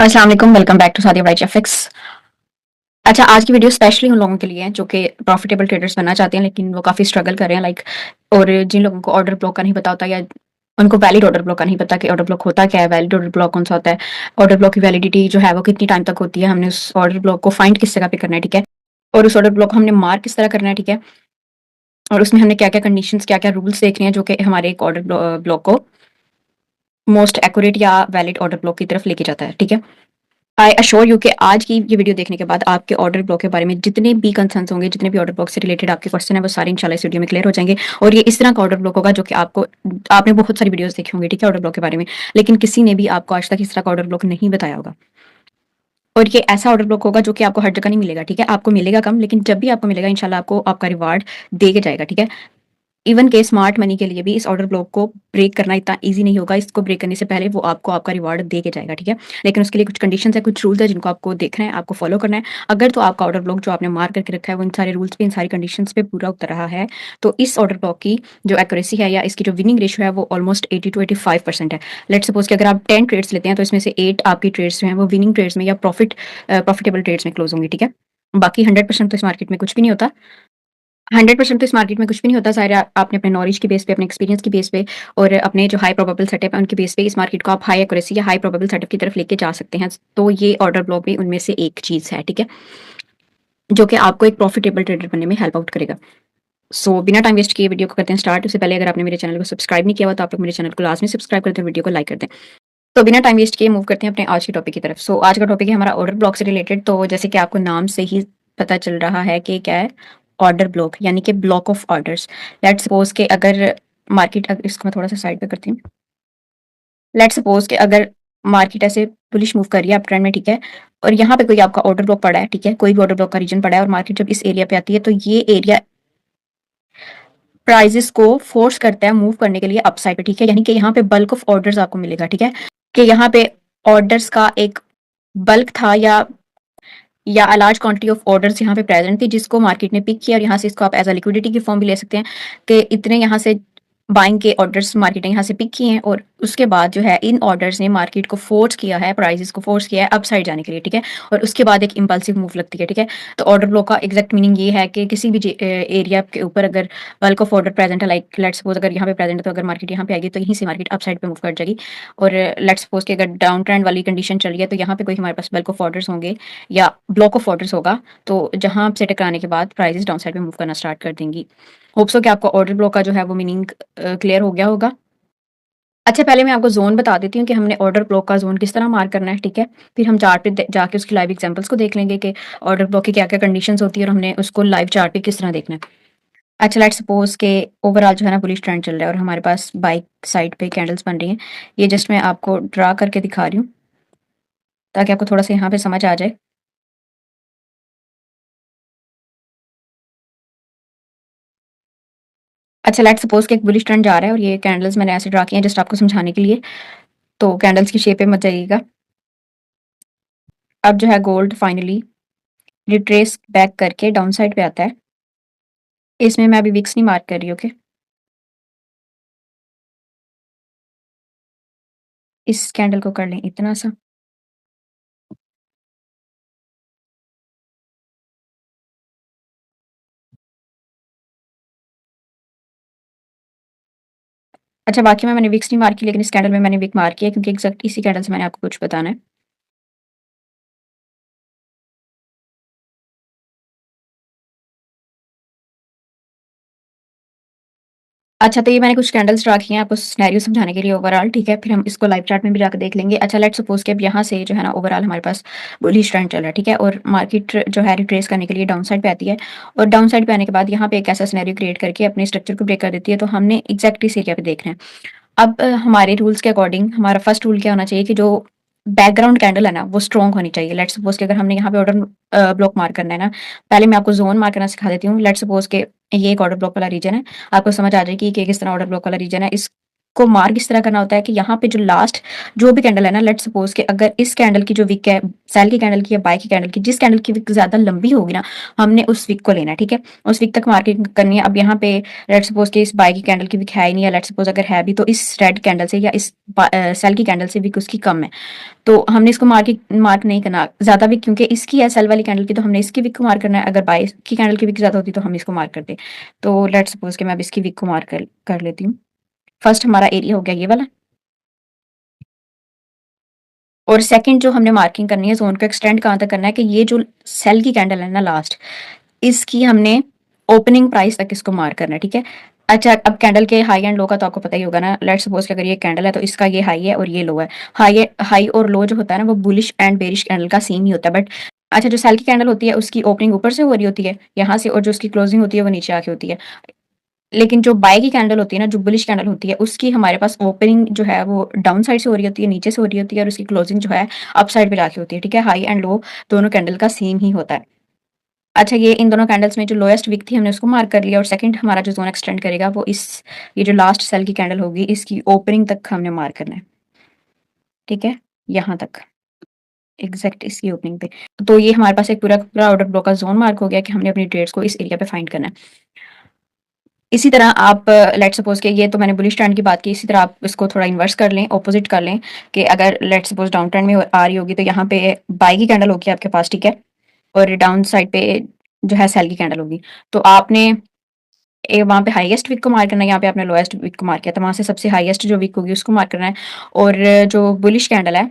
अस्सलाम वालेकुम, welcome back to Sadia bright FX. अच्छा, आज की वीडियो स्पेशली उन लोगों के लिए है जो कि प्रॉफिटेबल ट्रेडर्स बनना चाहते हैं लेकिन वो काफ़ी स्ट्रगल कर रहे हैं और जिन लोगों को ऑर्डर ब्लॉक का नहीं पता होता या उनको वैलिड ऑर्डर ब्लॉक का नहीं पता कि ऑर्डर ब्लॉक होता क्या है, वैलिड ऑर्डर ब्लॉक कौन सा होता है, ऑर्डर ब्लॉक की वैलिडिटी जो है वो कितनी टाइम तक होती है, हमने उस ऑर्डर ब्लॉक को फाइंड किस जगह पे करना है, ठीक है? और उस ऑर्डर ब्लॉक को हमने मार्क किस तरह करना है, ठीक है? और उसमें हमने क्या-क्या कंडीशंस, क्या-क्या रूल्स देखने हैं जो कि हमारे एक ऑर्डर ब्लॉक को मोस्ट एक्यूरेट या वैलिड ऑर्डर ब्लॉक की तरफ लेके जाता है, ठीक है? आई अश्योर यू कि आज की ये वीडियो देखने के बाद आपके ऑर्डर ब्लॉक के बारे में जितने भी कंसर्न्स होंगे, जितने भी ऑर्डर ब्लॉक से रिलेटेड आपके क्वेश्चन है, वो सारे इंशाल्लाह इस वीडियो में क्लियर हो जाएँगे और ये इस तरह का ऑर्डर ब्लॉक होगा जो कि आपने बहुत सारी वीडियोज़ देखी होंगी, ठीक है, ऑर्डर ब्लॉक के बारे में, लेकिन किसी ने भी आपको आज तक इस तरह का ऑर्डर ब्लॉक नहीं बताया होगा। और ये ऐसा ऑर्डर ब्लॉक होगा जो कि आपको हर जगह नहीं मिलेगा, ठीक है? आपको मिलेगा कम, लेकिन जब भी आपको मिलेगा इंशाल्लाह आपको आपका रिवार्ड दे के जाएगा, ठीक है? इवन के स्मार्ट मनी के लिए भी इस ऑर्डर ब्लॉक को ब्रेक करना इतना ईज़ी नहीं होगा। इसको ब्रेक करने से पहले वो आपको आपका रिवार्ड दे के जाएगा, ठीक है? लेकिन उसके लिए कुछ कंडीशंस है, कुछ रूल्स है जिनको आपको देखना है, आपको फॉलो करना है। अगर तो आपका ऑर्डर ब्लॉक जो आपने मार्क करके रखा है वो इन सारे रूल्स पे, इन सारी कंडीशंस पे पूरा उतर रहा है, तो इस ऑर्डर ब्लॉक की जो एक्यूरेसी है या इसकी जो विनिंग रेशियो है वो ऑलमोस्ट 80 टू 85% है। लेट्स सपोज़ कि अगर आप 10 ट्रेड्स लेते हैं तो इसमें से 8 आपकी ट्रेड्स जो हैं वो विनिंग ट्रेड्स में या प्रॉफिटेबल ट्रेड्स में क्लोज़ होंगी, ठीक है? बाकी 100% तो इस मार्केट में कुछ भी नहीं होता। 100% तो इस मार्केट में कुछ भी नहीं होता, सारे आपने अपने नॉलेज की बेस पे, अपने एक्सपीरियंस की बेस पे और अपने जो हाई प्रोबेबल सेटअप है उनके बेस पे इस मार्केट को आप हाई एक्यूरेसी या हाई प्रोबेबल सेटअप की तरफ लेके जा सकते हैं। तो ये ऑर्डर ब्लॉक भी उनमें से एक चीज़ है, ठीक है? जो कि आपको एक प्रॉफिटेबल ट्रेडर बनने में हेल्प आउट करेगा। सो बिना टाइम वेस्ट किए वीडियो को करते हैं स्टार्ट। उससे पहले अगर आपने मेरे चैनल को सब्सक्राइब नहीं किया हुआ तो आप लोग मेरे चैनल को लाज़मी सब्सक्राइब कर दें, वीडियो को लाइक कर दें। तो बिना टाइम वेस्ट किए मूव करते हैं अपने आज के टॉपिक की तरफ। सो आज का टॉपिक है हमारा ऑर्डर ब्लॉक से रिलेटेड। तो जैसे कि आपको नाम से ही पता चल रहा है कि क्या है, ऑर्डर ब्लॉक यानी कि block of orders. Let's suppose कि अगर इसको मैं थोड़ा सा साइड पे करती हूँ। लेट्स सपोज कि अगर मार्केट ऐसे बुलिश मूव कर रही है अप ट्रेंड में, ठीक है, और यहाँ पे कोई आपका ऑर्डर ब्लॉक पड़ा है, ठीक है, कोई भी ऑर्डर ब्लॉक का रीजन पड़ा है और मार्केट जब इस एरिया पे आती है तो ये एरिया प्राइजेस को फोर्स करता है मूव करने के लिए अपसाइड पे, ठीक है, यानी कि यहाँ पे बल्क ऑफ ऑर्डर्स आपको मिलेगा, ठीक है, कि यहाँ पे ऑर्डर्स का एक बल्क था या a large quantity of orders यहाँ पे प्रेजेंट थी जिसको मार्केट ने पिक किया और यहाँ से इसको आप एज अ लिक्विडिटी की फॉर्म भी ले सकते हैं कि इतने यहाँ से बाइंग के ऑर्डर्स मार्केट ने यहाँ से पिक किए हैं और उसके बाद जो है इन ऑर्डर्स ने मार्केट को फोर्स किया है, प्राइसेस को फोर्स किया है अप साइड जाने के लिए, ठीक है, और उसके बाद एक इम्पल्सिव मूव लगती है, ठीक है। तो ऑर्डर ब्लॉक का एग्जैक्ट मीनिंग ये है कि किसी भी एरिया के ऊपर अगर बल्क ऑफ ऑर्डर प्रेजेंट है, लाइक लेट्स सपोज अगर यहाँ पे प्रेजेंट है तो अगर मार्केट यहाँ पे आएगी तो यहीं से मार्केट अप साइड पे मूव कर जाएगी और लेट्स सपोज कि अगर डाउन ट्रेंड वाली कंडीशन चल रही है तो यहाँ पे कोई हमारे पास बल्क ऑफ ऑर्डर्स होंगे या ब्लॉक ऑफ ऑर्डर्स होगा, तो जहाँ से टकराने के बाद प्राइसेस डाउन साइड में मूव करना स्टार्ट कर देंगी। होप सो कि आपको ऑर्डर ब्लॉक का जो है वो मीनिंग क्लियर हो गया होगा। अच्छा, पहले मैं आपको ज़ोन बता देती हूँ कि हमने ऑर्डर ब्लॉक का ज़ोन किस तरह मार्क करना है, ठीक है? फिर हम चार्ट पे जाके उसकी लाइव एग्जांपल्स को देख लेंगे कि ऑर्डर ब्लॉक की क्या-क्या कंडीशंस होती है और हमने उसको लाइव चार्ट पे किस तरह देखना है। अच्छा, लेट्स सपोज कि ओवरऑल जो है ना बुलिश ट्रेंड चल रहा है और हमारे पास बाय साइड पे कैंडल्स बन रही हैं। ये जस्ट मैं आपको ड्रा करके दिखा रही हूँ ताकि आपको थोड़ा-सा यहाँ पे समझ आ जाए। अच्छा, लेट्स सपोज कि एक बुलिश ट्रेंड जा रहा है और ये कैंडल्स मैंने ऐसे ड्रा किए हैं जस्ट आपको समझाने के लिए। तो कैंडल्स की शेप पे मत जाइएगा। अब जो है गोल्ड फाइनली रिट्रेस बैक करके डाउन साइड पे आता है। इसमें मैं अभी विक्स नहीं मार्क कर रही, ओके? इस कैंडल को कर लें इतना सा। अच्छा, बाकी में मैंने विक्स नहीं मार्क की लेकिन इस कैंडल में मैंने विक मार्क किया क्योंकि एग्ज़ैक्ट इसी कैंडल से मैंने आपको कुछ बताना है। अच्छा, तो ये मैंने कुछ कैंडल्स ड्रा किए हैं आपको सिनेरियो समझाने के लिए ओवरऑल, ठीक है? फिर हम इसको लाइव चार्ट में भी जाके देख लेंगे। अच्छा, लेट्स सपोज़ कि अब यहाँ से जो है ना ओवरऑल हमारे पास बुलिश ट्रेंड चल रहा है, ठीक है? और मार्केट जो है रिट्रेस करने के लिए डाउन साइड पे आती है और डाउन साइड पे आने के बाद यहाँ पे एक ऐसा सिनेरियो क्रिएट करके अपने स्ट्रक्चर को ब्रेक कर देती है, तो हमने एग्ज़ैक्ट इस एरिया पे देखना है। अब हमारे रूल्स के अकॉर्डिंग हमारा फर्स्ट रूल क्या होना चाहिए कि जो बैकग्राउंड कैंडल है ना वो स्ट्रॉन्ग होनी चाहिए। लेट्स सपोज कि अगर हमने यहाँ पे ऑर्डर ब्लॉक मार्क करना है ना, पहले मैं आपको जोन मार्क करना सिखा देती हूँ। लेट्स सपोज कि ये एक ऑर्डर ब्लॉक वाला रीजन है, आपको समझ आ जाएगी कि किस तरह ऑर्डर ब्लॉक वाला रीजन है। को मार्क इस तरह करना होता है कि यहाँ पे जो लास्ट जो भी कैंडल है ना, लेट्स सपोज कि अगर इस कैंडल की जो विक है, सेल की कैंडल की या बाय की कैंडल की, जिस कैंडल की विक ज्यादा लंबी होगी ना, हमने उस विक को लेना है, ठीक है, उस विक तक मार्किंग करनी है। अब यहाँ पे लेट्स सपोज कि इस बाय की कैंडल की विक है ही नहीं, या लेट्स सपोज अगर है भी तो इस रेड कैंडल से या इस सेल की कैंडल से विक उसकी कम है, तो हमने इसको मार्क नहीं करना ज्यादा विक, क्योंकि इसकी है सेल वाली कैंडल की, तो हमने इसकी विक को मार्क करना है। अगर बाय की कैंडल की विक ज्यादा होती तो हम इसको मार्क करते। तो लेट्स सपोज कि मैं अब इसकी विक को मार्क कर लेती हूँ। फर्स्ट हमारा एरिया हो गया ये वाला, और सेकंड जो हमने मार्किंग करनी है जोन को एक्सटेंड कहाँ तक करना है कि ये जो सेल की कैंडल है ना लास्ट, इसकी हमने ओपनिंग प्राइस तक इसको मार्क करना है, ठीक है। अच्छा, अब कैंडल के हाई एंड लो का तो आपको पता ही होगा ना। लेट्स सपोज कि अगर ये कैंडल है तो इसका ये हाई है और ये लो है। हाई और लो जो होता है ना, वो बुलिश एंड बेरिश कैंडल का सेम ही होता है। बट अच्छा, जो सेल की कैंडल होती है उसकी ओपनिंग ऊपर से हो रही होती है यहाँ से, और जो उसकी क्लोजिंग होती है वो नीचे आके होती है। लेकिन जो बाय की कैंडल होती है ना, जो बुलिश कैंडल होती है, उसकी हमारे पास ओपनिंग जो है वो डाउन साइड से हो रही होती है, नीचे से हो रही होती है, और उसकी क्लोजिंग जो है अप साइड पे जाके होती है, ठीक है। हाई एंड लो दोनों कैंडल का सेम ही होता है। अच्छा, ये इन दोनों कैंडल्स में जो लोएस्ट विक थी हमने उसको मार्क कर लिया, और सेकंड हमारा जो जोन एक्सटेंड करेगा वो इस ये जो लास्ट सेल की कैंडल होगी इसकी ओपनिंग तक हमने मार्क करना है, ठीक है, यहाँ तक एग्जैक्ट इसकी ओपनिंग पे। तो ये हमारे पास एक पूरा पूरा ऑर्डर ब्लॉक का जोन मार्क हो गया कि हमने अपनी ट्रेड्स को इस एरिया पे फाइंड करना है। इसी तरह आप लेट्स सपोज कि ये तो मैंने बुलिश ट्रेंड की बात की, इसी तरह आप इसको थोड़ा इन्वर्स कर लें, ऑपोजिट कर लें, कि अगर लेट्स सपोज डाउन ट्रेंड में आ रही होगी तो यहाँ पे बाई की कैंडल होगी आपके पास, ठीक है, और डाउन साइड पे जो है सेल की कैंडल होगी। तो आपने वहाँ पे हाईएस्ट विक को मार्क करना है, यहाँ पे आपने लोएस्ट विक को मार्क किया, तो वहाँ से सबसे हाईएस्ट जो विक होगी उसको मार्क करना है, और जो बुलिश कैंडल है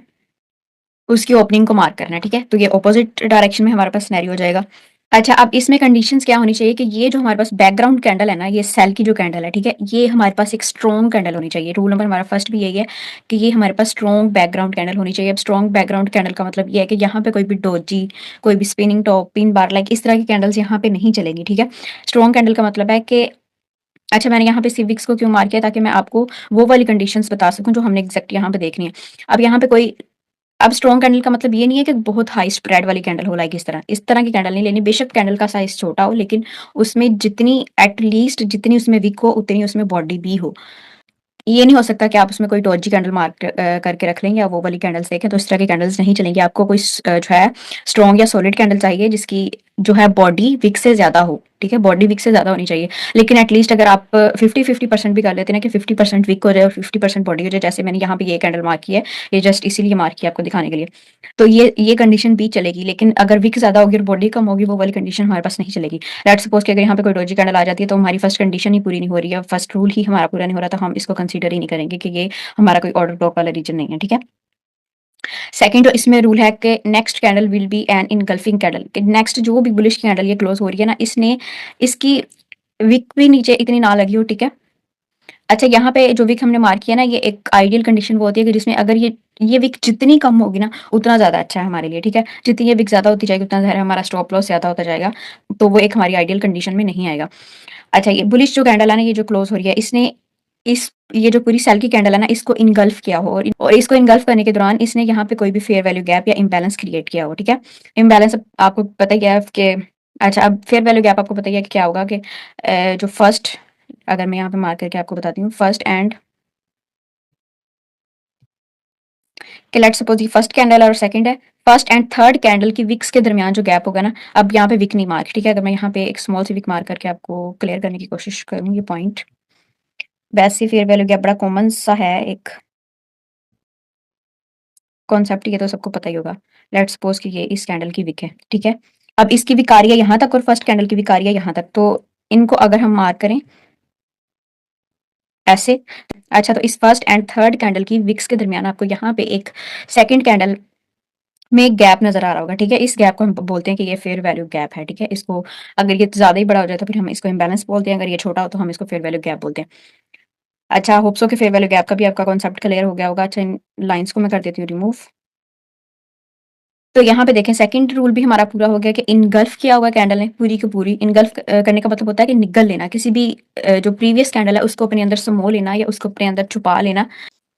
उसकी ओपनिंग को मार्क करना है, ठीक है। तो ये ऑपोजिट डायरेक्शन में हमारे पास सिनेरियो हो जाएगा। अच्छा, अब इसमें कंडीशंस क्या होनी चाहिए कि ये जो हमारे पास बैकग्राउंड कैंडल है ना, ये सेल की जो कैंडल है, ठीक है, ये हमारे पास एक स्ट्रॉन्ग कैंडल होनी चाहिए। रूल नंबर हमारा फर्स्ट भी यही है कि ये हमारे पास स्ट्रॉन्ग बैकग्राउंड कैंडल होनी चाहिए। अब स्ट्रॉन्ग बैकग्राउंड कैंडल का मतलब ये है कि यहाँ पे कोई भी डोजी, कोई भी spinning top, pin bar, like इस तरह की कैंडल्स यहाँ पे नहीं चलेंगी, ठीक है। स्ट्रॉन्ग कैंडल का मतलब है कि अच्छा, मैंने यहाँ पे सिविक्स को क्यों मार्क किया, ताकि मैं आपको वो वाली कंडीशंस बता सकूं जो हमने एग्जैक्ट यहाँ पे देखनी है। अब यहाँ पे कोई अब स्ट्रॉन्ग कैंडल का मतलब ये नहीं है कि बहुत हाई स्प्रेड वाली कैंडल हो, लाइक इस तरह की कैंडल नहीं लेनी। बेशक कैंडल का साइज छोटा हो, लेकिन उसमें जितनी एटलीस्ट जितनी उसमें विक हो उतनी उसमें बॉडी भी हो। ये नहीं हो सकता कि आप उसमें कोई डॉजी कैंडल मार्क करके रख लेंगे या वो वाली कैंडल्स देखें, तो इस तरह की कैंडल्स नहीं चलेंगी। आपको कोई जो है स्ट्रॉन्ग या सॉलिड कैंडल चाहिए जिसकी जो है बॉडी विक से ज्यादा हो, ठीक है, बॉडी विक से ज्यादा होनी चाहिए। लेकिन एटलीस्ट अगर आप 50-50% भी कर लेते हैं ना, कि 50% विक हो जाए और 50% बॉडी हो जाए, जैसे मैंने यहाँ पे ये कैंडल मार्क की है, ये जस्ट इसीलिए मार्क किया आपको दिखाने के लिए, तो ये कंडीशन भी चलेगी। लेकिन अगर विक ज्यादा होगी और बॉडी कम होगी, वो वाली कंडीशन हमारे पास नहीं चलेगी। लेट्स सपोज कि अगर यहाँ पे कोई डोजी कैंडल आ जाती है तो हमारी फर्स्ट कंडीशन ही पूरी नहीं हो रही है, फर्स्ट रूल ही हमारा पूरा नहीं हो रहा, तो हम इसको कंसीडर ही नहीं करेंगे कि ये हमारा कोई ऑर्डर ब्लॉक वाला रीजन नहीं है, ठीक है। सेकंड जो इसमें रूल है कि next candle will be an engulfing candle, next जो भी बुलिश कैंडल ये क्लोज हो रही है ना, इसने इसकी विक भी नीचे इतनी ना लगी हो, ठीक है। अच्छा, यहाँ पे जो विक हमने मार्क किया ना, ये एक आइडियल कंडीशन वो होती है कि जिसमें अगर ये विक जितनी कम होगी ना उतना ज्यादा अच्छा है हमारे लिए, ठीक है। जितनी ये विक ज्यादा होती जाएगी उतना ज्यादा हमारा स्टॉप लॉस ज्यादा होता जाएगा, तो वो एक हमारी आइडियल कंडीशन में नहीं आएगा। अच्छा, ये बुलिश जो कैंडल है ना, ये जो क्लोज हो रही है, इसने इस ये जो पूरी सेल की कैंडल है ना, इसको इनगल्फ किया हो, और इसको इनगल्फ करने के दौरान इसने यहाँ पे कोई भी फेयर वैल्यू गैप या इम्बैलेंस क्रिएट किया हो, ठीक है। इम्बैलेंस आपको पता ही है कि अच्छा, अब फेयर वैल्यू गैप आपको पता ही है कि क्या होगा कि जो फर्स्ट, अगर मैं यहाँ पे मार्क करके आपको बताती हूँ, फर्स्ट एंड कि लेट्स सपोज ये फर्स्ट कैंडल है और सेकंड है, फर्स्ट एंड थर्ड कैंडल की विक्स के दरमियान जो गैप होगा ना, अब यहाँ पे विक नहीं मार्क, ठीक है। अगर मैं यहाँ पे एक स्मॉल सी विक मार्क करके आपको क्लियर करने की कोशिश करूँ ये पॉइंट, वैसे फेयर वैल्यू गैप बड़ा कॉमन सा है एक कॉन्सेप्ट, ये तो सबको पता ही होगा। लेट्स सपोज कि ये इस कैंडल की विक है, ठीक है। अब इसकी विक आ रही है यहाँ तक और फर्स्ट कैंडल की विक आ रही है यहाँ तक, तो इनको अगर हम मार्क करें ऐसे, अच्छा, तो इस फर्स्ट एंड थर्ड कैंडल की विक्स के दरमियान आपको यहाँ पे एक सेकंड कैंडल में एक गैप नजर आ रहा होगा, ठीक है। इस गैप को हम बोलते हैं कि ये फेयर वैल्यू गैप है, ठीक है। इसको अगर ये ज्यादा ही बड़ा हो जाए तो फिर हम इसको इम्बैलेंस बोलते हैं, अगर ये छोटा हो तो हम इसको फेयर वैल्यू गैप बोलते हैं। अच्छा, होप सो कि फेयर वैल्यू गैप का भी आपका कॉन्सेप्ट क्लियर हो गया होगा। अच्छा, इन लाइंस को मैं कर देती हूँ रिमूव। तो यहाँ पे देखें, सेकंड रूल भी हमारा पूरा हो गया कि इनगल्फ किया हुआ कैंडल ने पूरी की पूरी। इनगल्फ करने का मतलब होता है कि निगल लेना, किसी भी जो प्रीवियस कैंडल है उसको अपने अंदर समो लेना या उसको अपने अंदर छुपा लेना,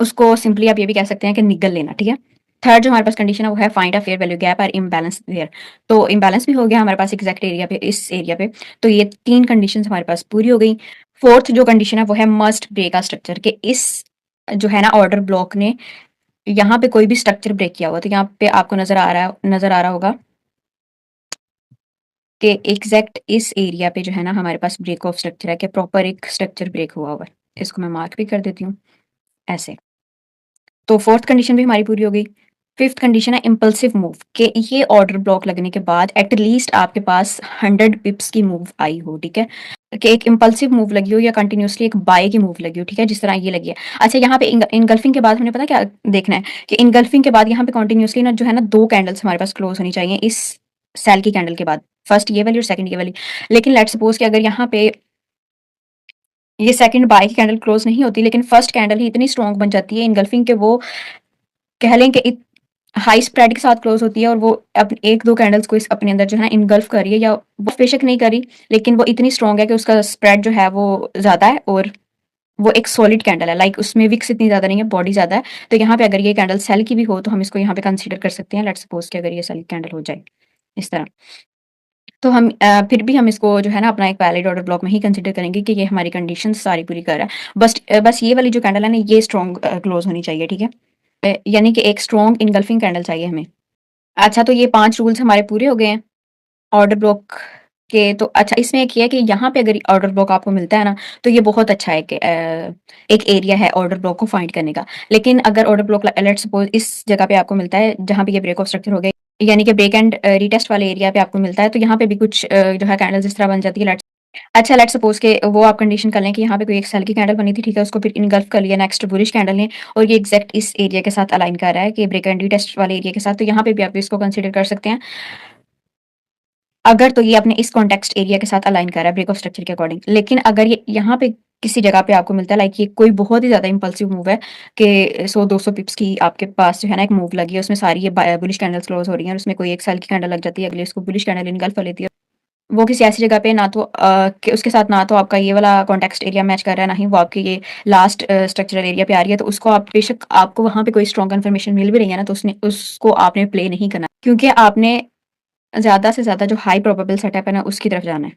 उसको सिंपली आप ये भी कह सकते हैं कि निगल लेना, ठीक है। थर्ड जो हमारे पास कंडीशन है वो है find a fair value gap और इम्बैलेंस देयर। तो इम्बैलेंस भी हो गया हमारे पास एग्जैक्ट एरिया पे, इस एरिया पे। तो ये तीन कंडीशंस हमारे पास पूरी हो गई। फोर्थ जो कंडीशन है वो है मस्ट ब्रेक का स्ट्रक्चर, के इस जो है ना ऑर्डर ब्लॉक ने यहाँ पे कोई भी स्ट्रक्चर ब्रेक किया हुआ, तो यहाँ पे आपको नज़र आ रहा होगा कि एग्ज़ैक्ट इस एरिया पे जो है ना हमारे पास ब्रेक ऑफ स्ट्रक्चर है कि प्रॉपर एक स्ट्रक्चर ब्रेक हुआ हुआ है। इसको मैं मार्क भी कर देती हूँ, ऐसे। तो 4th कंडीशन भी हमारी पूरी हो गई। 5th कंडीशन है इम्पल्सिव मूव, कि ये ऑर्डर ब्लॉक लगने के बाद एट लीस्ट आपके पास 100 पिप्स की मूव आई हो, ठीक है? कि एक इम्पल्सिव मूव लगी हो या कंटिन्यूअसली एक बाय की मूव लगी हो, ठीक है? जिस तरह ये लगी है। अच्छा, यहाँ पे इनगल्फिंग के बाद हमने पता क्या देखना है कि इनगल्फिंग के बाद यहाँ पे कंटिन्यूअसली ना जो है ना 2 कैंडल्स हमारे पास क्लोज़ होनी चाहिए इस सेल की कैंडल के बाद। फर्स्ट ये वाली और सेकंड ये वाली। लेकिन लेट्स सपोज़ कि अगर यहाँ पे ये सेकंड बाय की कैंडल क्लोज़ नहीं होती, लेकिन फर्स्ट कैंडल ही इतनी स्ट्रॉन्ग बन जाती है इनगल्फिंग के, वो कह लें कि हाई स्प्रेड के साथ क्लोज होती है और वो एक दो कैंडल्स को इस अपने अंदर जो है ना इनगल्फ कर रही है, या वो बेशक नहीं करी, लेकिन वो इतनी स्ट्रॉन्ग है कि उसका स्प्रेड जो है वो ज्यादा है और वो एक सॉलिड कैंडल है, लाइक उसमें विक्स इतनी ज्यादा नहीं है, बॉडी ज्यादा है। तो यहाँ पे अगर ये कैंडल सेल की भी हो तो हम इसको यहाँ पे कंसीडर कर सकते हैं। लेट्स सपोज कि अगर ये सेल कैंडल हो जाए इस तरह, तो हम फिर भी हम इसको जो है ना अपना एक वैलिड ऑर्डर ब्लॉक में ही कंसीडर करेंगे कि ये हमारी कंडीशन सारी पूरी कर रहा है। बस ये वाली जो कैंडल है ना ये स्ट्रॉन्ग क्लोज होनी चाहिए, ठीक है? यानी कि एक स्ट्रॉन्ग इनगल्फिंग कैंडल चाहिए हमें। अच्छा, तो ये 5 रूल्स हमारे पूरे हो गए हैं ऑर्डर ब्लॉक के। तो अच्छा, इसमें एक ये है कि यहाँ पे अगर ऑर्डर ब्लॉक आपको मिलता है ना, तो ये बहुत अच्छा है कि एक एरिया है ऑर्डर ब्लॉक को फाइंड करने का। लेकिन अगर ऑर्डर ब्लॉक लेट्स सपोज इस जगह पे आपको मिलता है जहाँ पे ये ब्रेक ऑफ स्ट्रक्चर हो गया, यानी कि ब्रेक एंड रीटेस्ट वाले एरिया पे आपको मिलता है, तो यहाँ पे भी कुछ जो है कैंडल्स इस तरह बन जाती है। लेट्स सपोज के वो आप कंडीशन कर लें कि यहाँ पे कोई एक सेल की कैंडल बनी थी, ठीक है? उसको फिर इनगल्फ कर लिया नेक्स्ट बुलिश कैंडल ने, और ये एग्जैक्ट इस एरिया के साथ अलाइन कर रहा है कि ब्रेक एंड रीटेस्ट वाले एरिया के साथ, तो यहाँ पे भी आप इसको कंसीडर कर सकते हैं। अगर तो ये अपने इस कॉन्टेक्स्ट एरिया के साथ अलाइन कर रहा है ब्रेक ऑफ स्ट्रक्चर के अकॉर्डिंग। लेकिन अगर ये यहाँ पे किसी जगह पे आपको मिलता है, लाइक ये कोई बहुत ही ज्यादा इंपल्सिव मूव है कि 100-200 पिप्स की आपके पास जो है ना एक मूव लगी है, उसमें सारी ये बुलिश कैंडल्स क्लोज हो रही हैं और उसमें कोई एक सेल की कैंडल लग जाती है, अगले उसको बुलिश कैंडल इनगल्फ कर लेती है। वो किसी ऐसी जगह पे ना तो कि उसके साथ ना तो आपका ये वाला कॉन्टेक्स्ट एरिया मैच कर रहा है, ना ही वो आपके ये लास्ट स्ट्रक्चरल एरिया पे आ रही है, तो उसको आप बेशक आपको वहां पे कोई स्ट्रॉन्ग इन्फॉर्मेशन मिल भी रही है ना, तो उसने उसको आपने प्ले नहीं करना, क्योंकि आपने ज़्यादा से ज़्यादा जो हाई प्रोबेबल सेटअप है ना उसकी तरफ जाना है।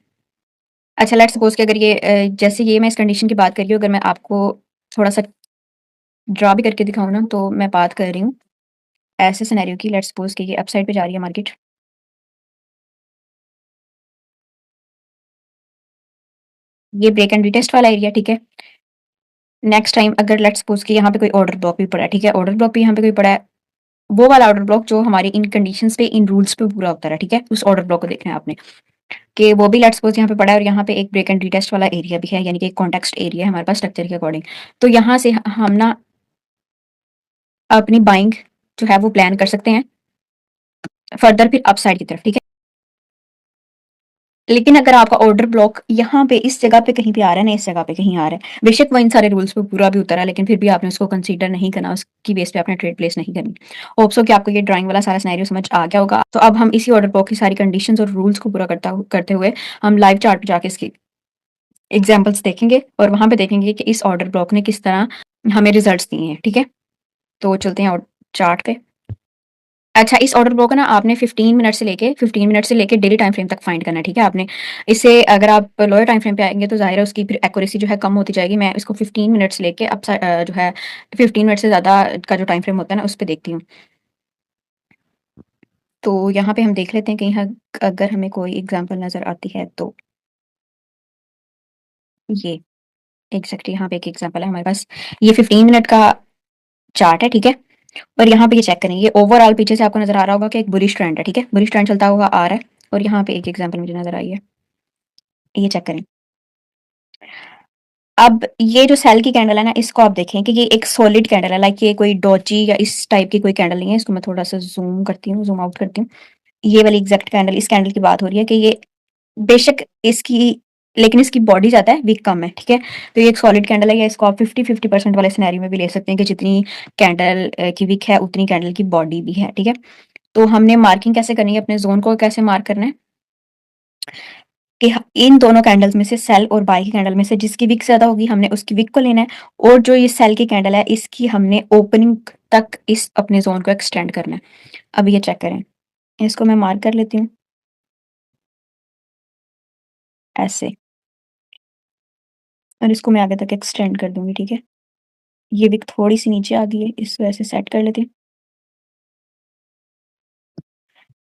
अच्छा, लेट्स सपोज़ कि अगर ये जैसे ये मैं इस कंडीशन की बात कर रही हूँ, अगर मैं आपको थोड़ा-सा ड्रा भी करके दिखाऊँ ना, तो मैं बात कर रही हूँ ऐसे सिनेरियो की। लेट्स सपोज़ कि ये अप साइड पे जा रही है मार्केट। ये ब्रेक एंड रिटेस्ट वाला एरिया, ठीक है? नेक्स्ट टाइम अगर लेट्स सपोज़ कि यहाँ पे कोई ऑर्डर ब्लॉक भी पड़ा है, ठीक है? ऑर्डर ब्लॉक भी यहाँ पे कोई पड़ा है, वो वाला ऑर्डर ब्लॉक जो हमारी इन कंडीशंस पे, इन रूल्स पे पूरा उतरा है, ठीक है? उस ऑर्डर ब्लॉक को देखना है आपने कि वो भी लेट्स सपोज़ यहाँ पे पड़ा है और यहाँ पे एक ब्रेक एंड रिटेस्ट वाला एरिया भी है, यानी कि एक कॉन्टेक्स्ट एरिया है हमारे पास स्ट्रक्चर के अकॉर्डिंग। तो यहाँ से हम ना अपनी बाइंग जो है वो प्लान कर सकते हैं फर्दर फिर अपसाइड की तरफ, ठीक है? लेकिन अगर आपका ऑर्डर ब्लॉक यहाँ पे इस जगह पे कहीं पे आ रहा है ना, इस जगह पे कहीं आ रहा है, बेशक वो इन सारे रूल्स पे पूरा भी उतरा है, लेकिन फिर भी आपने उसको कंसीडर नहीं करना, उसकी बेस पे आपने ट्रेड प्लेस नहीं करनी। होप सो कि आपको ये ड्राइंग वाला सारा सिनेरियो समझ आ गया होगा। तो अब हम इसी ऑर्डर ब्लॉक की सारी कंडीशंस और रूल्स को पूरा करते हुए हम लाइव चार्ट पे जाके इसकी एग्जाम्पल्स देखेंगे और वहां पे देखेंगे कि इस ऑर्डर ब्लॉक ने किस तरह हमें रिजल्ट दिए हैं, ठीक है? तो चलते हैं चार्ट पे। अच्छा, इस ऑर्डर ब्लॉक को ना आपने 15 मिनट से लेके डेली टाइम फ्रेम तक फाइंड करना है, ठीक है? आपने इससे अगर आप लोअर टाइम फ्रेम पे आएँगे तो ज़ाहिर है उसकी फिर एक्यूरेसी जो है कम होती जाएगी। मैं इसको 15 मिनट से लेके जो है 15 मिनट से ज़्यादा का जो टाइम फ्रेम होता है ना उस पे देखती हूँ। तो यहाँ पे हम देख लेते हैं कहीं अगर हमें कोई एग्ज़ाम्पल नज़र आती है तो ये एग्ज़ैक्टली यहाँ पे एक एग्ज़ाम्पल है हमारे पास। ये 15 मिनट का चार्ट है, ठीक है? और यहाँ पे ये चेक करें, ये ओवरऑल पीछे से आपको नज़र आ रहा होगा कि एक बुलिश ट्रेंड है, ठीक है? बुलिश ट्रेंड चलता हुआ आ रहा है और यहाँ पे एक एग्ज़ाम्पल मुझे नज़र आई है। ये चेक करें। अब ये जो सेल की कैंडल है ना, इसको आप देखें कि ये एक सॉलिड कैंडल है, लाइक ये कोई डॉजी या इस टाइप की कोई कैंडल नहीं है। इसको मैं थोड़ा-सा ज़ूम करती हूँ, ज़ूम आउट करती हूँ। ये वाली एग्ज़ैक्ट कैंडल, इस कैंडल की बात हो रही है कि ये बेशक इसकी, लेकिन इसकी बॉडी ज़्यादा है, विक कम है, ठीक है? तो ये एक सॉलिड कैंडल है, या इसको आप 50-50% वाले सिनेरियो में भी ले सकते हैं कि जितनी कैंडल की विक है, उतनी कैंडल की बॉडी भी है, ठीक है? तो हमने मार्किंग कैसे करनी है, अपने ज़ोन को कैसे मार्क करना है कि इन दोनों कैंडल्स में से, सेल और बाय की कैंडल में से जिसकी विक ज़्यादा होगी हमने उसकी विक को लेना है, और जो ये सेल की कैंडल है इसकी हमने ओपनिंग तक इस अपने ज़ोन को एक्सटेंड करना है। अब ये चेक करें, इसको मैं मार्क कर लेती हूँ ऐसे, और इसको मैं आगे तक एक्सटेंड कर दूँगी, ठीक है? ये विक थोड़ी सी नीचे आ गई है, इस वजह से सेट कर लेते हैं।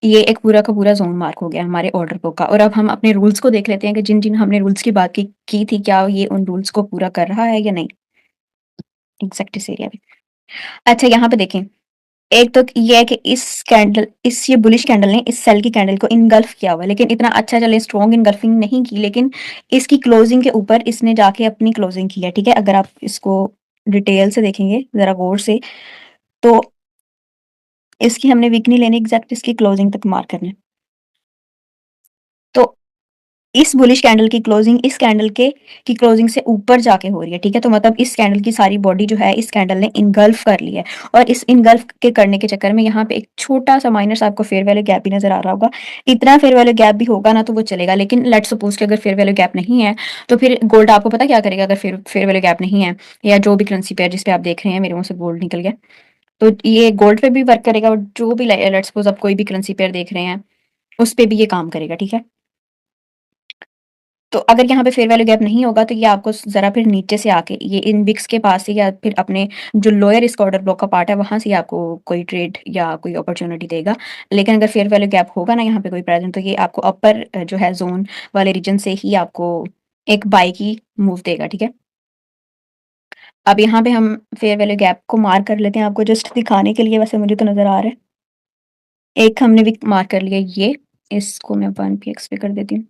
ये एक पूरा का पूरा जोन मार्क हो गया हमारे ऑर्डर बुक का। और अब हम अपने रूल्स को देख लेते हैं कि जिन जिन हमने रूल्स की बात की थी, क्या ये उन रूल्स को पूरा कर रहा है या नहीं एग्जैक्ट इस एरिया में। अच्छा, यहाँ पे देखें, एक तो ये है कि इस ये बुलिश कैंडल ने इस सेल की कैंडल को इनगल्फ किया हुआ है, लेकिन इतना अच्छा चले स्ट्रॉन्ग इनगल्फिंग नहीं की, लेकिन इसकी क्लोजिंग के ऊपर इसने जाके अपनी क्लोजिंग की है। ठीक है, अगर आप इसको डिटेल से देखेंगे जरा गौर से, तो इसकी हमने वीक नहीं लेनी, एग्जैक्ट इसकी क्लोजिंग तक मार्क करना है। तो इस बुलिश कैंडल की क्लोजिंग इस कैंडल के की क्लोजिंग से ऊपर जाके हो रही है। ठीक है, तो मतलब इस कैंडल की सारी बॉडी जो है इस कैंडल ने इनगल्फ कर ली है। और इस इनगल्फ के करने के चक्कर में यहाँ पे एक छोटा सा माइनर सा आपको फेयर वैल्यू गैप भी नजर आ रहा होगा। इतना फेयर वैल्यू गैप भी होगा ना तो वो चलेगा, लेकिन लेट्स सपोज कि अगर फेयर वैल्यू गैप नहीं है तो फिर गोल्ड आपको पता क्या करेगा। अगर फेयर वैल्यू गैप नहीं है, या जो भी करेंसी पेयर जिस पे आप देख रहे हैं, मेरे मुंह से गोल्ड निकल गया, तो ये गोल्ड पे भी वर्क करेगा, और जो भी लेट्स सपोज आप कोई भी करेंसी पेयर देख रहे हैं उस पे भी ये काम करेगा। ठीक है, तो अगर यहाँ पे फेयर वैल्यू गैप नहीं होगा तो ये आपको ज़रा फिर नीचे से आके ये इन विक्स के पास से, या फिर अपने जो लोअर इसका ऑर्डर ब्लॉक का पार्ट है वहां से आपको कोई ट्रेड या कोई अपॉर्चुनिटी देगा। लेकिन अगर फेयर वैल्यू गैप होगा ना यहाँ पे कोई प्रेजेंट, तो ये आपको अपर जो है जोन वाले रीजन से ही आपको एक बाई की मूव देगा। ठीक है, अब यहाँ पे हम फेयर वैल्यू गैप को मार्क कर लेते हैं आपको जस्ट दिखाने के लिए, वैसे मुझे तो नजर आ रहा है। एक हमने विक मार्क कर लिया, ये इसको मैं 1 px पे कर देती हूँ,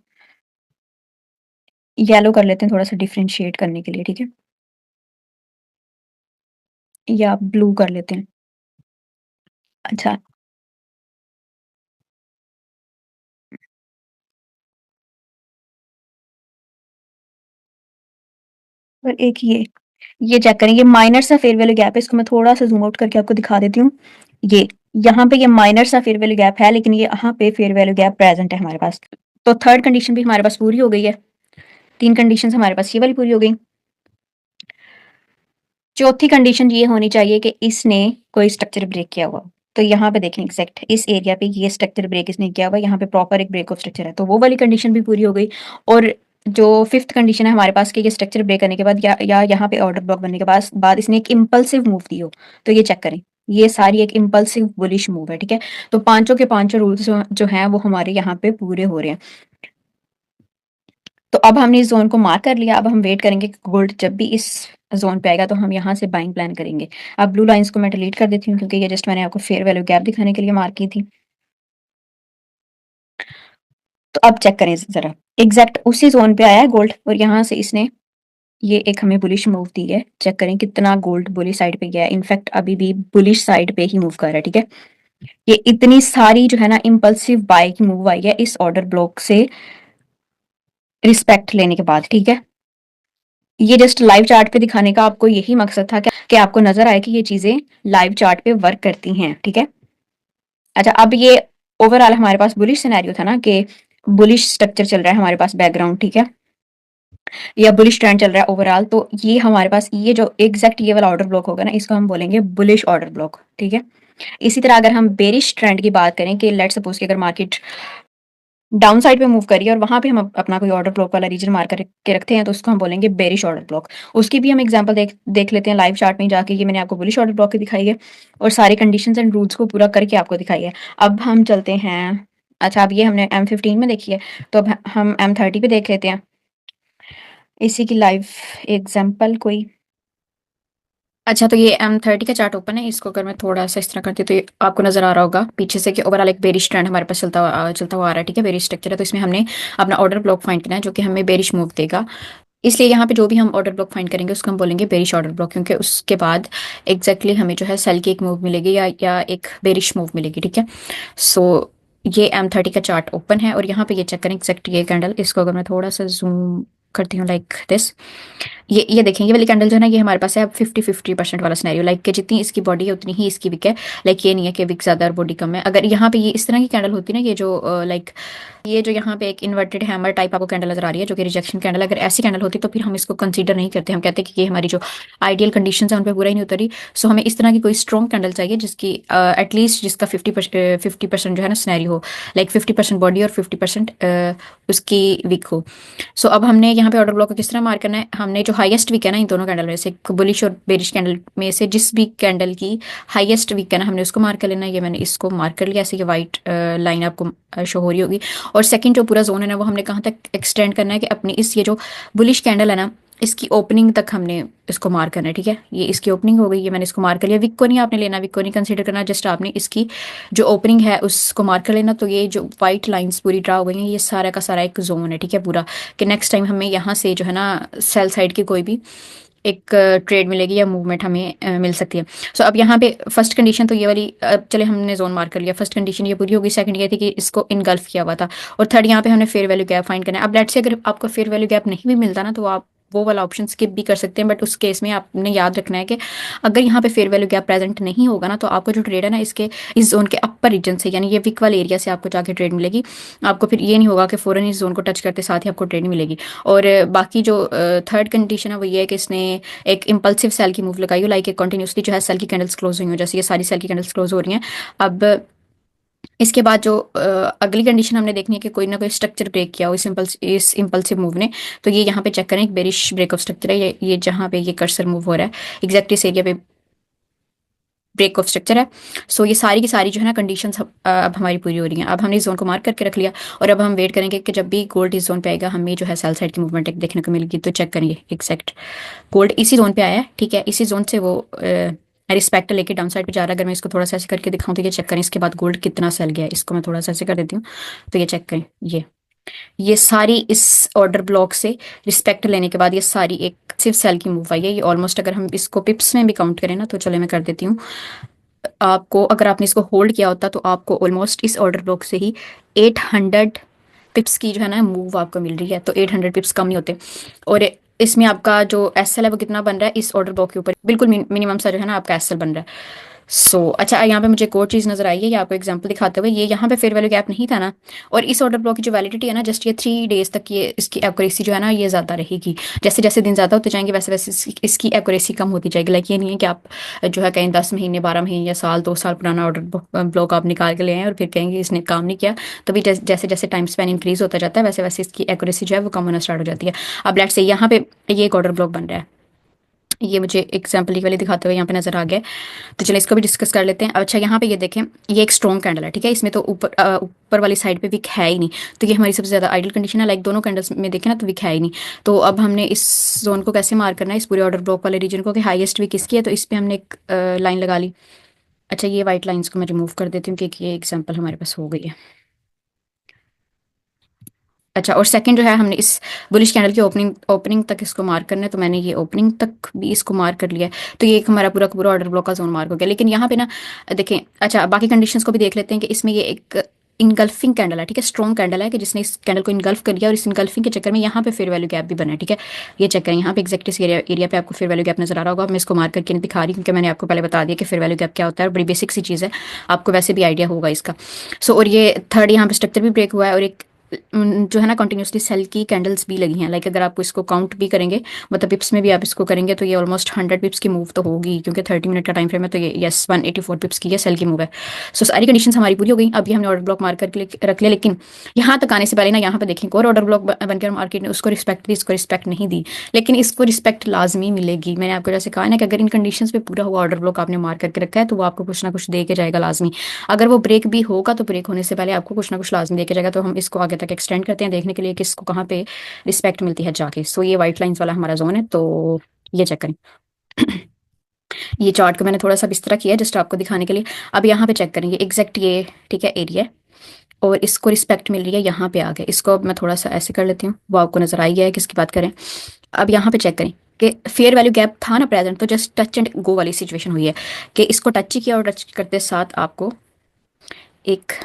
येलो कर लेते हैं थोड़ा सा डिफ्रेंशिएट करने के लिए। ठीक है, या ब्लू कर लेते हैं। अच्छा, और एक ये चेक करें, ये माइनर सा फेयर वैल्यू गैप है, इसको मैं थोड़ा सा जूम आउट करके आपको दिखा देती हूँ। ये यहाँ पे ये माइनर सा फेयर वैल्यू गैप है, लेकिन ये यहाँ पे फेयर वैल्यू गैप प्रेजेंट है हमारे पास। तो थर्ड कंडीशन भी हमारे पास पूरी हो गई है। तीन कंडीशन हमारे पास ये वाली पूरी हो गई। चौथी कंडीशन ये होनी चाहिए कि इसने कोई स्ट्रक्चर ब्रेक किया हुआ। तो यहाँ पे देखें एग्जैक्ट इस एरिया पे ये स्ट्रक्चर ब्रेक इसने किया हुआ है, यहाँ पे प्रॉपर एक ब्रेक ऑफ स्ट्रक्चर है, तो वो वाली कंडीशन भी पूरी हो गई। और जो फिफ्थ कंडीशन है हमारे पास कि ये स्ट्रक्चर ब्रेक करने के बाद या यहाँ पे ऑर्डर ब्लॉक बनने के बाद इसने एक इम्पल्सिव मूव दी हो, तो ये चेक करें, ये सारी एक इम्पल्सिव बुलिश मूव है। ठीक है, तो पांचों के पांचों रूल्स जो हैं वो हमारे यहाँ पे पूरे हो रहे हैं। तो अब हमने इस जोन को मार्क कर लिया, अब हम वेट करेंगे कि गोल्ड जब भी इस जोन पे आएगा तो हम यहाँ से बाइंग प्लान करेंगे। अब ब्लू लाइंस को मैं डिलीट कर देती हूँ क्योंकि ये जस्ट मैंने आपको फेयर वैल्यू गैप दिखाने के लिए मार्क की थी। तो अब चेक करें जरा, एग्जैक्ट उसी जोन पे आया है गोल्ड, और यहाँ से इसने ये एक हमें बुलिश मूव दी है। चेक करें कितना गोल्ड बुलिश साइड पे गया है, इनफैक्ट अभी भी बुलिश साइड पे ही मूव कर रहा है। ठीक है, ये इतनी सारी जो है ना इम्पल्सिव बाय की मूव आई है इस ऑर्डर ब्लॉक से रिस्पेक्ट लेने के बाद। ठीक है, ये जस्ट लाइव चार्ट पे दिखाने का आपको यही मकसद था कि आपको नजर आए कि ये चीजें लाइव चार्ट पे वर्क करती हैं। ठीक है, अच्छा, अब ये ओवरऑल हमारे पास बुलिश सिनेरियो था ना कि बुलिश स्ट्रक्चर चल रहा है हमारे पास बैकग्राउंड। ठीक है, या बुलिश ट्रेंड चल रहा है ओवरऑल, तो ये हमारे पास ये जो एग्जैक्ट ये वाला ऑर्डर ब्लॉक होगा ना इसको हम बोलेंगे बुलिश ऑर्डर ब्लॉक। ठीक है, इसी तरह अगर हम बेरिश ट्रेंड की बात करें कि लेट्स सपोज कि अगर मार्केट डाउन साइड पे मूव करिए और वहां पे हम अपना कोई ऑर्डर ब्लॉक वाला रीजन मार्क करके रखते हैं, तो उसको हम बोलेंगे बेरिश ऑर्डर ब्लॉक। उसकी भी हम एग्जांपल देख लेते हैं लाइव चार्ट में जाके। ये मैंने आपको बुलिश ऑर्डर ब्लॉक की दिखाई है और सारे कंडीशंस एंड रूल्स को पूरा करके आपको दिखाई है। अब हम चलते हैं, अच्छा अब ये हमने M15 में देखी है, तो अब हम M30 पे देख लेते हैं इसी की लाइव एग्जाम्पल कोई। अच्छा, तो ये M30 का चार्ट ओपन है, इसको अगर मैं थोड़ा सा इस तरह करती हूँ तो ये आपको नजर आ रहा होगा पीछे से कि ओवरऑल एक बेरिश ट्रेंड हमारे पास चलता हुआ आ रहा है। ठीक है, बेरिश स्ट्रक्चर है, तो इसमें हमने अपना ऑर्डर ब्लॉक फाइंड करना है जो कि हमें बेरिश मूव देगा। इसलिए यहाँ पे जो भी हम ऑर्डर ब्लॉक फाइंड करेंगे उसको हम बोलेंगे बेरिश ऑर्डर ब्लॉक, क्योंकि उसके बाद एग्जैक्टली हमें जो है सेल की एक मूव मिलेगी या एक बेरिश मूव मिलेगी। ठीक है, सो ये M30 का चार्ट ओपन है और यहाँ पे ये चेक करें एग्जैक्ट ये कैंडल, इसको अगर मैं थोड़ा सा जूम करती हूँ लाइक दिस, ये देखें ये वाली कैंडल जो है ना ये हमारे पास है अब 50-50% वाला सिनेरियो, लाइक कि जितनी इसकी बॉडी है उतनी ही इसकी विक है। लाइक ये नहीं है कि विक ज्यादा और बॉडी कम है। अगर यहाँ पे ये इस तरह की कैंडल होती ना, ये जो लाइक ये जो यहाँ पे एक इन्वर्टेड हैमर टाइप आपको कैंडल नजर आ रही है जो कि रिजेक्शन कैंडल, अगर ऐसी कैंडल होती तो फिर हम इसको कंसीडर नहीं करते, हम कहते हैं कि ये हमारी जो आइडियल कंडीशन है उन पर पूरा ही नहीं उतरी। सो हमें इस तरह की कोई स्ट्रॉन्ग कैंडल चाहिए जिसकी एटलीस्ट जिसका 50% जो है ना सिनेरियो हो, लाइक 50% बॉडी और 50% उसकी वीक हो। सो अब हमने यहाँ पे ऑर्डर ब्लॉक को किस तरह मार्क करना है, हमने जो हाईएस्ट वीक है ना इन दोनों कैंडल में से, बुलिश और बेरिश कैंडल में से जिस भी कैंडल की हाईएस्ट वीक है ना, हमने उसको मार्क कर लेना है। ये मैंने इसको मार्क कर लिया, ऐसे ये वाइट लाइन आपको शो हो रही होगी। और सेकंड जो पूरा जोन है ना, वो हमने कहाँ तक एक्सटेंड करना है कि अपनी इस ये जो बुलिश कैंडल है ना, इसकी ओपनिंग तक हमने इसको मार्क करना है। ठीक है, ये इसकी ओपनिंग हो गई, ये मैंने इसको मार्क कर लिया। विक को नहीं आपने लेना, विक को नहीं कंसीडर करना, जस्ट आपने इसकी जो ओपनिंग है उसको मार्क कर लेना। तो ये जो वाइट लाइंस पूरी ड्रा हो गई हैं, ये सारा का सारा एक जोन है। ठीक है, पूरा कि नेक्स्ट टाइम हमें यहाँ से जो है ना सेल साइड की कोई भी एक ट्रेड मिलेगी या मूवमेंट हमें मिल सकती है। सो अब यहाँ पे फर्स्ट कंडीशन तो ये वाली, अब चले हमने जोन मार्क कर लिया, फर्स्ट कंडीशन ये पूरी होगी। सेकंड ये थी कि इसको इनगल्फ किया हुआ था। और थर्ड यहाँ पे हमने फेयर वैल्यू गैप फाइंड करना है। अब लेट्स से अगर आपको फेयर वैल्यू गैप नहीं भी मिलता ना, तो आप वो वाला ऑप्शन स्किप भी कर सकते हैं। बट उस केस में आपने याद रखना है कि अगर यहाँ पे फेयर वैल्यू गैप प्रेजेंट नहीं होगा ना, तो आपको जो ट्रेड है ना इसके इस जोन के अपर रीजन से, यानी ये विक वाले एरिया से आपको जाके ट्रेड मिलेगी। आपको फिर ये नहीं होगा कि फौरन इस जोन को टच करते साथ ही आपको ट्रेड मिलेगी। और बाकी जो थर्ड कंडीशन है वो ये है कि इसने एक इम्पल्सिव सेल की मूव लगाई हो, लाइक कंटिन्यूसली जो है सेल की कैंडल्स क्लोज हुई हो, जैसे ये सारी सेल की कैंडल्स क्लोज हो रही हैं। अब इसके बाद जो अगली कंडीशन हमने देखनी है कि कोई ना कोई स्ट्रक्चर ब्रेक किया हो इस इम्पल्सिव मूव ने। तो ये यहाँ पे चेक करें, एक बेरिश ब्रेक ऑफ स्ट्रक्चर है, ये जहाँ पे ये कर्सर मूव हो रहा है एग्जैक्ट इस एरिया पे ब्रेक ऑफ स्ट्रक्चर है। सो ये सारी की सारी जो है ना कंडीशन अब हमारी पूरी हो रही हैं। अब हमने इस जोन को मार्क करके रख लिया, और अब हम वेट करेंगे कि जब भी गोल्ड इस जोन पे आएगा हमें जो है सेल साइड की मूवमेंट देखने को मिलेगी। तो चेक करेंगे, एग्जैक्ट गोल्ड इसी जोन पे आया है। ठीक है, इसी जोन से वो रिस्पेक्ट लेके डाउन साइड पे जा रहा है। अगर मैं इसको थोड़ा सा ऐसे करके दिखाऊं तो ये चेक करें, इसके बाद गोल्ड कितना सेल गया है। इसको मैं थोड़ा सा ऐसे कर देती हूँ, तो ये चेक करें, ये सारी इस ऑर्डर ब्लॉक से रिस्पेक्ट लेने के बाद ये सारी एक सिर्फ सेल की मूव आई है। ये ऑलमोस्ट अगर हम इसको पिप्स में भी काउंट करें ना, तो चले मैं कर देती हूँ आपको। अगर आपने इसको होल्ड किया होता तो आपको ऑलमोस्ट इस ऑर्डर ब्लॉक से ही 800 पिप्स की जो है ना मूव आपको मिल रही है। तो 800 पिप्स कम नहीं होते। और इसमें आपका जो एसएल है वो कितना बन रहा है इस ऑर्डर ब्लॉक के ऊपर, बिल्कुल मिनिमम सा जो है ना आपका एसएल बन रहा है। अच्छा, यहाँ पे मुझे एक और चीज़ नजर आई है, ये आपको एग्जांपल दिखाते हुए। ये यहाँ पे फेयर वैल्यू गैप नहीं था ना, और इस ऑर्डर ब्लॉक की जो वैलिडिटी है ना, जस्ट ये 3 डेज तक ये इसकी एक्यूरेसी जो है ना ये ज़्यादा रहेगी। जैसे जैसे दिन ज़्यादा होते जाएंगे वैसे वैसे इसकी एक्यूरेसी कम होती जाएगी। लाइक ये नहीं है कि आप जो है कहीं 10 महीने 12 महीने या साल 2 साल पुराना ऑर्डर ब्लॉक आप निकाल के ले आए और फिर कहेंगे इसने काम नहीं किया। तो भी जैसे जैसे टाइम स्पेन इंक्रीज होता जाता है वैसे वैसे इसकी एक्यूरेसी जो है वो कम होना स्टार्ट हो जाती है। अब लेट्स से यहाँ पे ये एक ऑर्डर ब्लॉक बन रहा है, ये मुझे एग्जाम्पल वाले दिखाते हुए यहाँ पे नजर आ गया। तो चलिए इसको भी डिस्कस कर लेते हैं। अच्छा, यहाँ पे ये देखें, ये एक स्ट्रॉन्ग कैंडल है। ठीक है, इसमें तो ऊपर वाली साइड पे विक है ही नहीं। तो ये हमारी सबसे ज़्यादा आइडियल कंडीशन है। लाइक दोनों कैंडल्स में देखें ना तो विक है ही नहीं। तो अब हमने इस जोन को कैसे मार्क करना है, इस पूरे ऑर्डर ब्लॉक वाले रीजन को, कि हाईएस्ट विक इसकी है। तो इस पर हमने एक लाइन लगा ली। अच्छा, ये वाइट लाइन्स को मैं रिमूव कर देती हूँ क्योंकि ये एग्जाम्पल हमारे पास हो गई है। अच्छा, और सेकंड जो है हमने इस बुलिश कैंडल की ओपनिंग ओपनिंग तक इसको मार्क करना है। तो मैंने ये ओपनिंग तक भी इसको मार्क कर लिया है। तो ये एक हमारा पूरा का पूरा ऑर्डर ब्लॉक का जोन मार्क हो गया। लेकिन यहाँ पे ना देखें, अच्छा बाकी कंडीशंस को भी देख लेते हैं कि इसमें ये एक इनगल्फिंग कैंडल है। ठीक है, स्ट्रॉन्ग कैंडल है कि जिसने इस कैंडल को इनगल्फ कर लिया, और इस इनगल्फिंग के चक्कर में यहाँ पे फेयर वैल्यू गैप भी बना है। ठीक है, ये चेक करें, यहाँ पे एक्जैक्ट इस एरिया पे आपको फेयर वैल्यू गैप नजर आ रहा होगा। मैं इसको मार्क करके नहीं दिखा रही क्योंकि मैंने आपको पहले बता दिया कि फेयर वैल्यू गैप क्या होता है, बड़ी बेसिक सी चीज़ है, आपको वैसे भी आइडिया होगा इसका। और ये थर्ड यहाँ पे स्ट्रक्चर भी ब्रेक हुआ है, और एक जो है ना कंटिन्यूसली सेल की कैंडल्स भी लगी हैं। लाइक अगर आपको इसको काउंट भी करेंगे, मतलब पिप्स में भी आप इसको करेंगे, तो ये ऑलमोस्ट 100 पिप्स की मूव तो होगी, क्योंकि 30 मिनट का टाइम फ्रेम है। तो ये यस 184 पिप्स की ये सेल की मूव है। सारी कंडीशन हमारी पूरी हो गई। अभी हमने ऑर्डर ब्लॉक मार्क करके रख लिया। लेकिन यहाँ तक आने से पहले ना यहाँ पे देखें, और ऑर्डर ब्लॉक बनकर मार्केट ने उसको रिस्पेक्ट दी, इसको रिस्पेक्ट नहीं दी। लेकिन इसको रिस्पेक्ट लाजमी मिलेगी। मैंने आपको जैसे कहा ना कि अगर इन कंडीशन पे पूरा हुआ ऑर्डर ब्लॉक आपने मार्क करके रखा है, तो वो आपको कुछ ना कुछ दे के जाएगा लाजमी। अगर वो ब्रेक भी होगा तो ब्रेक होने से पहले आपको कुछ ना कुछ लाजमी दे के जाएगा। तो हम इसको आगे तक एक्सटेंड करते हैं देखने के लिए कि इसको कहाँ पे रिस्पेक्ट मिलती है जाके। ये वाइट लाइंस वाला हमारा जोन है। तो ये चेक करें। ये चार्ट को मैंने थोड़ा सा इस तरह किया है जस्ट आपको दिखाने के लिए। अब यहाँ पे चेक करेंगे एग्जैक्ट ये, ठीक है, एरिया, और इसको रिस्पेक्ट मिल रही है यहाँ पे आ गया। इसको अब मैं थोड़ा सा ऐसे कर लेती हूँ, वो आपको नजर आई है किसकी बात करें। अब यहाँ पे चेक करें कि फेयर वैल्यू गैप था ना प्रेजेंट, तो जस्ट टच एंड गो वाली सिचुएशन हुई है कि इसको टच ही किया, और टच करते साथ आपको एक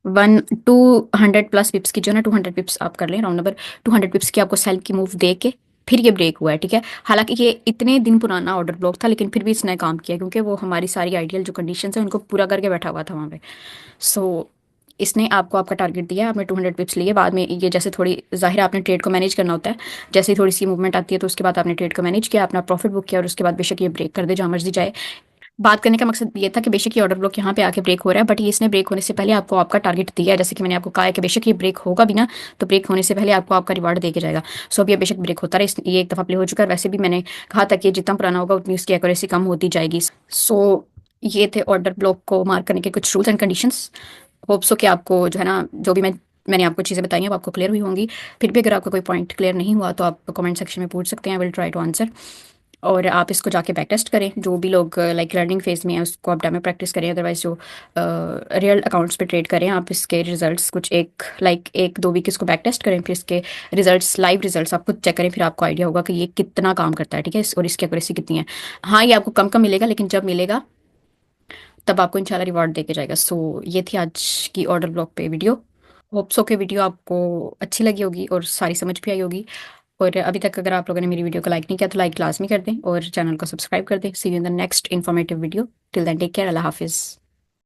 200 पिप्स की जो ना 200 पिप्स आप कर लें राउंड नंबर, 200 पिप्स की आपको सेल की मूव दे के फिर ये ब्रेक हुआ है। ठीक है, हालांकि ये इतने दिन पुराना ऑर्डर ब्लॉक था, लेकिन फिर भी इसने काम किया क्योंकि वो हमारी सारी आइडियल जो कंडीशन है उनको पूरा करके बैठा हुआ था वहाँ पे। सो इसने आपको आपका टारगेट दिया, आपने 200 पिप्स लिए। बाद में ये जैसे थोड़ी जाहिर आपने ट्रेड को मैनेज करना होता है, जैसे ही थोड़ी सी मूवमेंट आती है तो उसके बाद आपने ट्रेड को मैनेज किया, अपना प्रॉफिट बुक किया, और उसके बाद बेशक ये ब्रेक कर दे जहाँ मर्जी जाए। बात करने का मकसद ये था कि बेशक ये ऑर्डर ब्लॉक यहाँ पे आके ब्रेक हो रहा है, बट ये इसने ब्रेक होने से पहले आपको आपका टारगेट दिया है। जैसे कि मैंने आपको कहा है कि बेशक ये ब्रेक होगा भी ना, तो ब्रेक होने से पहले आपको आपका रिवार्ड दे के जाएगा। सो अब ये बेशक ब्रेक होता रहे, ये एक दफ़ा प्ले हो चुका है। वैसे भी मैंने कहा था कि जितना पुराना होगा उतनी उसकी एक्यूरेसी कम होती जाएगी। सो ये थे ऑर्डर ब्लॉक को मार्क करने के कुछ rules and conditions. Hope so कि आपको जो है ना, जो भी मैंने आपको चीज़ें बताई हैं वो आपको क्लियर हुई होंगी। फिर भी अगर आपका कोई पॉइंट क्लियर नहीं हुआ तो आप कमेंट सेक्शन में पूछ सकते हैं, I will try to answer. और आप इसको जाके बैक टेस्ट करें, जो भी लोग लाइक लर्निंग फेज में है उसको आप डेमो प्रैक्टिस करें। अदरवाइज जो रियल अकाउंट्स पे ट्रेड करें, आप इसके रिजल्ट्स कुछ एक दो वीक इसको बैक टेस्ट करें, फिर इसके रिजल्ट्स, लाइव रिजल्ट्स आप खुद चेक करें, फिर आपको आइडिया होगा कि ये कितना काम करता है, ठीक है, और इसकी एक्यूरेसी कितनी है। हाँ, ये आपको कम कम मिलेगा, लेकिन जब मिलेगा तब आपको इंशाल्लाह रिवॉर्ड देके जाएगा। सो ये थी आज की ऑर्डर ब्लॉक पे वीडियो। होप सो के वीडियो आपको अच्छी लगी होगी और सारी समझ भी आई होगी। और अभी तक अगर आप लोगों ने मेरी वीडियो को लाइक नहीं किया तो लाइक लाजमी कर दें और चैनल को सब्सक्राइब कर दें। See you in the next informative video. Till then take care, अल्लाह हाफिज़।